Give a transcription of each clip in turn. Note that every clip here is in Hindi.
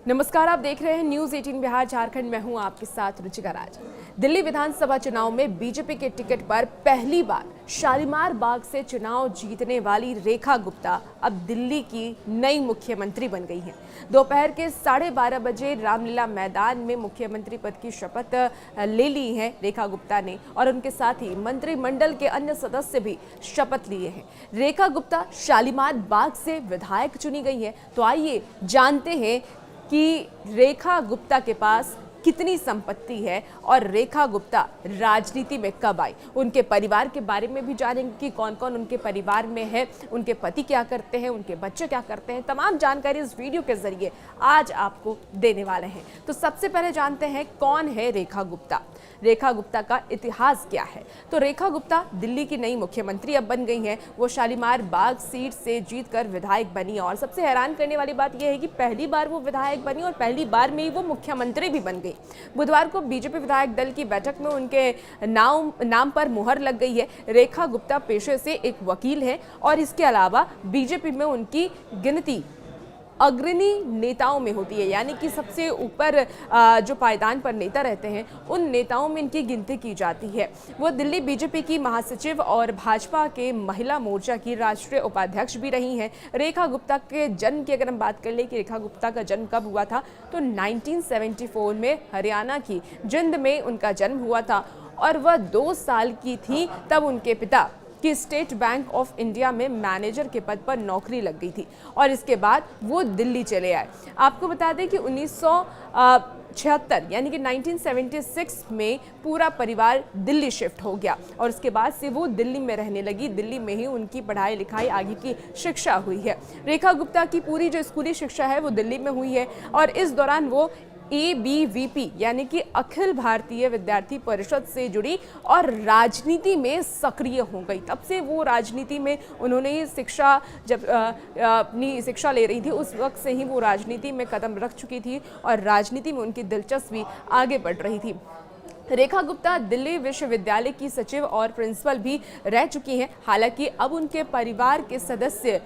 नमस्कार, आप देख रहे हैं न्यूज 18 बिहार झारखंड। मैं हूं आपके साथ रुचिका राज। दिल्ली विधानसभा चुनाव में बीजेपी के टिकट पर पहली बार शालीमार बाग से चुनाव जीतने वाली रेखा गुप्ता अब दिल्ली की नई मुख्यमंत्री बन गई हैं। दोपहर के 12:30 बजे रामलीला मैदान में मुख्यमंत्री पद की शपथ ले ली है रेखा गुप्ता ने और उनके साथ ही मंत्रिमंडल के अन्य सदस्य भी शपथ लिए हैं। रेखा गुप्ता शालीमार बाग से विधायक चुनी गई है। तो आइए जानते हैं कि रेखा गुप्ता के पास कितनी संपत्ति है और रेखा गुप्ता राजनीति में कब आई। उनके परिवार के बारे में भी जानेंगे कि कौन कौन उनके परिवार में है, उनके पति क्या करते हैं, उनके बच्चे क्या करते हैं। तमाम जानकारी इस वीडियो के जरिए आज आपको देने वाले हैं। तो सबसे पहले जानते हैं कौन है रेखा गुप्ता, रेखा गुप्ता का इतिहास क्या है। तो रेखा गुप्ता दिल्ली की नई मुख्यमंत्री अब बन गई हैं। वो शालीमार बाग सीट से जीतकर विधायक बनी और सबसे हैरान करने वाली बात यह है कि पहली बार वो विधायक बनी और पहली बार में ही वो मुख्यमंत्री भी बन गई। बुधवार को बीजेपी विधायक दल की बैठक में उनके नाम पर मुहर लग गई है। रेखा गुप्ता पेशे से एक वकील है और इसके अलावा बीजेपी में उनकी गिनती अग्रणी नेताओं में होती है, यानी कि सबसे ऊपर जो पायदान पर नेता रहते हैं उन नेताओं में इनकी गिनती की जाती है। वो दिल्ली बीजेपी की महासचिव और भाजपा के महिला मोर्चा की राष्ट्रीय उपाध्यक्ष भी रही हैं। रेखा गुप्ता के जन्म की अगर हम बात कर लें कि रेखा गुप्ता का जन्म कब हुआ था, तो 1974 में हरियाणा की जिंद में उनका जन्म हुआ था और वह 2 साल की थी तब उनके पिता कि स्टेट बैंक ऑफ इंडिया में मैनेजर के पद पर नौकरी लग गई थी और इसके बाद वो दिल्ली चले आए। आपको बता दें कि 1976 यानी कि 1976 में पूरा परिवार दिल्ली शिफ्ट हो गया और उसके बाद से वो दिल्ली में रहने लगी। दिल्ली में ही उनकी पढ़ाई लिखाई आगे की शिक्षा हुई है। रेखा गुप्ता की पूरी जो स्कूली शिक्षा है वो दिल्ली में हुई है और इस दौरान वो ABVP यानी कि अखिल भारतीय विद्यार्थी परिषद से जुड़ी और राजनीति में सक्रिय हो गई। तब से वो राजनीति में उन्होंने शिक्षा जब अपनी शिक्षा ले रही थी उस वक्त से ही वो राजनीति में कदम रख चुकी थी और राजनीति में उनकी दिलचस्पी आगे बढ़ रही थी। रेखा गुप्ता दिल्ली विश्वविद्यालय की सचिव और प्रिंसिपल भी रह चुकी हैं। हालांकि अब उनके परिवार के सदस्य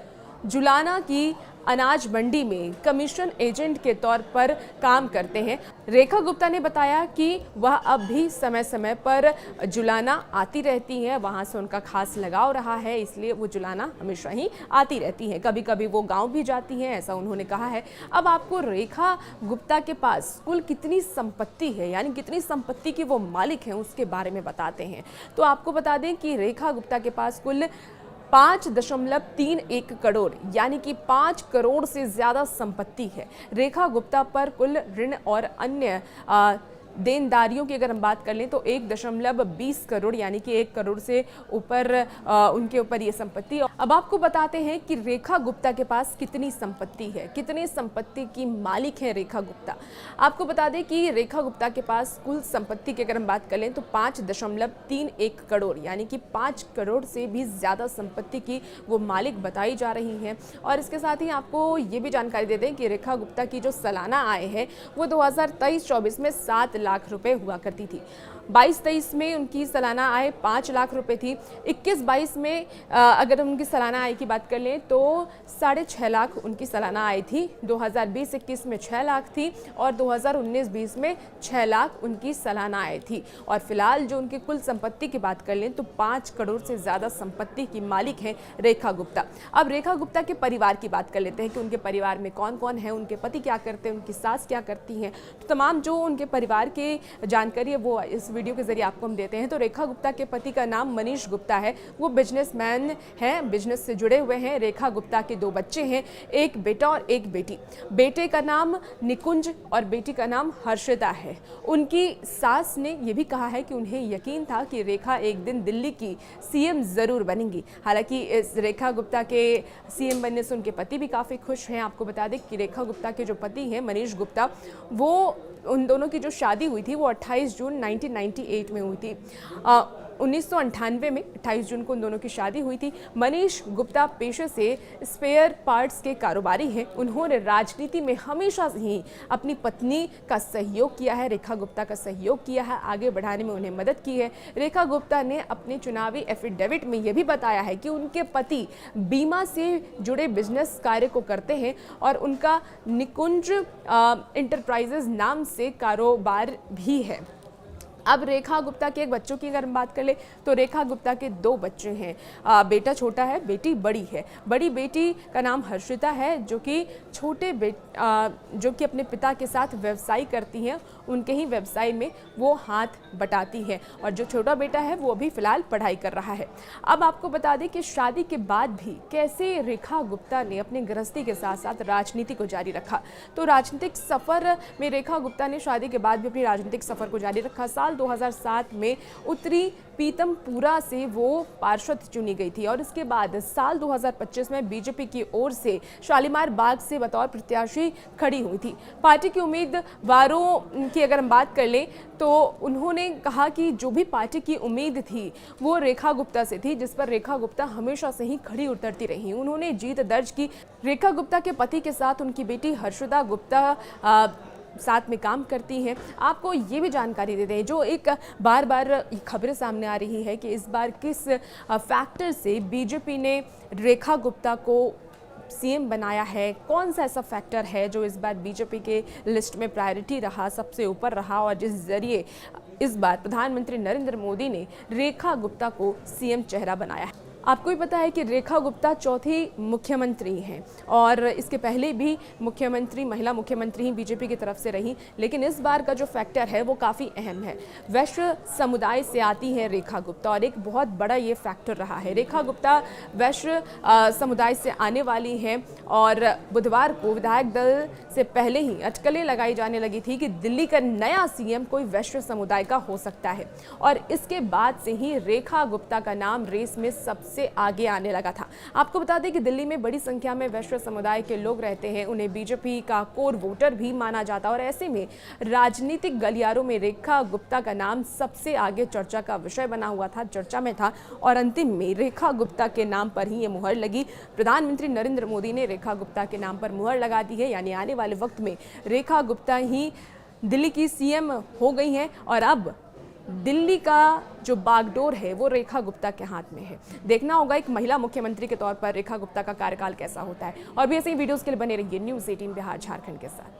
जुलाना की अनाज मंडी में कमीशन एजेंट के तौर पर काम करते हैं। रेखा गुप्ता ने बताया कि वह अब भी समय समय पर जुलाना आती रहती हैं, वहां से उनका खास लगाव रहा है, इसलिए वो जुलाना हमेशा ही आती रहती हैं। कभी कभी वो गांव भी जाती हैं, ऐसा उन्होंने कहा है। अब आपको रेखा गुप्ता के पास कुल कितनी संपत्ति है, यानी कितनी संपत्ति की वो मालिक हैं, उसके बारे में बताते हैं। तो आपको बता दें कि रेखा गुप्ता के पास कुल 5.31 करोड़ यानी कि 5 करोड़ से ज्यादा संपत्ति है। रेखा गुप्ता पर कुल ऋण और अन्य देनदारियों की अगर हम बात कर लें तो 1.20 करोड़ यानी कि 1 करोड़ से ऊपर उनके ऊपर ये संपत्ति। अब आपको बताते हैं कि रेखा गुप्ता के पास कितनी संपत्ति है, कितनी संपत्ति की मालिक है रेखा गुप्ता। आपको बता दें कि रेखा गुप्ता के पास कुल संपत्ति की अगर हम बात कर लें तो 5.31 करोड़ यानी कि 5 करोड़ से भी ज्यादा संपत्ति की वो मालिक बताई जा रही हैं। और इसके साथ ही आपको ये भी जानकारी दे दें कि रेखा गुप्ता की जो सालाना आय है वो 2023-24 में 7 लाख रुपए हुआ करती थी। 22-23 में उनकी सालाना आय 5 लाख रुपए थी। 21-22 में अगर उनकी सालाना आय की बात कर लें तो 6.5 लाख उनकी सालाना आय थी। 2020-21 में 6 लाख थी और 2019-20 में 6 लाख उनकी सालाना आय थी। और फिलहाल जो उनकी कुल संपत्ति की बात कर लें तो 5 करोड़ से ज्यादा संपत्ति की मालिक है रेखा गुप्ता। अब रेखा गुप्ता के परिवार की बात कर लेते हैं कि उनके परिवार में कौन कौन है, उनके पति क्या करते हैं, उनकी सास क्या करती हैं। तो तमाम जो उनके परिवार की जानकारी है वो इस वीडियो के जरिए आपको हम देते हैं। तो रेखा गुप्ता के पति का नाम मनीष गुप्ता है, वो बिजनेसमैन हैं, बिजनेस से जुड़े हुए हैं। रेखा गुप्ता के 2 बच्चे हैं, एक बेटा और एक बेटी। बेटे का नाम निकुंज और बेटी का नाम हर्षिता है। उनकी सास ने यह भी कहा है कि उन्हें यकीन था कि रेखा एक दिन दिल्ली की CM जरूर बनेंगी। हालांकि इस रेखा गुप्ता के CM बनने से उनके पति भी काफी खुश हैं। आपको बता दें कि रेखा गुप्ता के जो पति हैं मनीष गुप्ता, वो उन दोनों की जो शादी हुई थी वो 28 जून 1998 में हुई थी। 1998 में 28 जून को उन दोनों की शादी हुई थी। मनीष गुप्ता पेशे से स्पेयर पार्ट्स के कारोबारी हैं। उन्होंने राजनीति में हमेशा से ही अपनी पत्नी का सहयोग किया है, रेखा गुप्ता का सहयोग किया है, आगे बढ़ाने में उन्हें मदद की है। रेखा गुप्ता ने अपने चुनावी एफिडेविट में यह भी बताया है कि उनके पति बीमा से जुड़े बिजनेस कार्य को करते हैं और उनका निकुंज इंटरप्राइजेज नाम से कारोबार भी है। अब रेखा गुप्ता के एक बच्चों की अगर हम बात कर ले तो रेखा गुप्ता के 2 बच्चे हैं। बेटा छोटा है, बेटी बड़ी है। बड़ी बेटी का नाम हर्षिता है, जो कि जो कि अपने पिता के साथ व्यवसाय करती हैं। उनके ही व्यवसाय में वो हाथ बटाती है और जो छोटा बेटा है वो अभी फिलहाल पढ़ाई कर रहा है। अब आपको बता दें कि शादी के बाद भी कैसे रेखा गुप्ता ने अपनी गृहस्थी के साथ साथ राजनीति को जारी रखा। तो राजनीतिक सफर में रेखा गुप्ता ने शादी के बाद भी अपनी राजनीतिक सफर को जारी रखा। साल 2007 में उत्तरी पीतमपुरा से वो पार्षद चुनी गई थी और इसके बाद साल 2025 में बीजेपी की ओर से शालीमार बाग से बतौर प्रत्याशी खड़ी हुई थी। पार्टी के उम्मीदवारों की अगर हम बात कर लें तो उन्होंने कहा कि जो भी पार्टी की उम्मीद थी वो रेखा गुप्ता से थी, जिस पर रेखा गुप्ता हमेशा से ही खड़ी उतरती रही। उन्होंने जीत दर्ज की। रेखा गुप्ता के पति के साथ उनकी बेटी हर्षिता गुप्ता साथ में काम करती हैं। आपको ये भी जानकारी दे दें, जो एक बार बार खबरें सामने आ रही है कि इस बार किस फैक्टर से बीजेपी ने रेखा गुप्ता को सीएम बनाया है, कौन सा ऐसा फैक्टर है जो इस बार बीजेपी के लिस्ट में प्रायोरिटी रहा, सबसे ऊपर रहा और जिस जरिए इस बार प्रधानमंत्री नरेंद्र मोदी ने रेखा गुप्ता को सीएम चेहरा बनाया है। आपको भी पता है कि रेखा गुप्ता चौथी मुख्यमंत्री हैं और इसके पहले भी मुख्यमंत्री महिला मुख्यमंत्री ही बीजेपी की तरफ से रही, लेकिन इस बार का जो फैक्टर है वो काफ़ी अहम है। वैश्य समुदाय से आती है रेखा गुप्ता और एक बहुत बड़ा ये फैक्टर रहा है। रेखा गुप्ता वैश्य समुदाय से आने वाली हैं और बुधवार को विधायक दल से पहले ही अटकलें लगाई जाने लगी थी कि दिल्ली का नया सीएम कोई वैश्य समुदाय का हो सकता है और इसके बाद से ही रेखा गुप्ता का नाम रेस में सबसे आगे आने लगा था। आपको बता दें कि दिल्ली में बड़ी संख्या में वैश्य समुदाय के लोग रहते हैं, उन्हें बीजेपी का कोर वोटर भी माना जाता है और ऐसे में राजनीतिक गलियारों में रेखा गुप्ता का नाम सबसे आगे चर्चा का विषय बना हुआ था, चर्चा में था और अंतिम में रेखा गुप्ता के नाम पर ही ये मुहर लगी। प्रधानमंत्री नरेंद्र मोदी ने रेखा गुप्ता के नाम पर मुहर लगा दी है, यानी आने वाले वक्त में रेखा गुप्ता ही दिल्ली की सीएम हो गई हैं और अब दिल्ली का जो बागडोर है वो रेखा गुप्ता के हाथ में है। देखना होगा एक महिला मुख्यमंत्री के तौर पर रेखा गुप्ता का कार्यकाल कैसा होता है। और भी ऐसे ही वीडियोस के लिए बने रहिए न्यूज़ 18 बिहार झारखंड के साथ।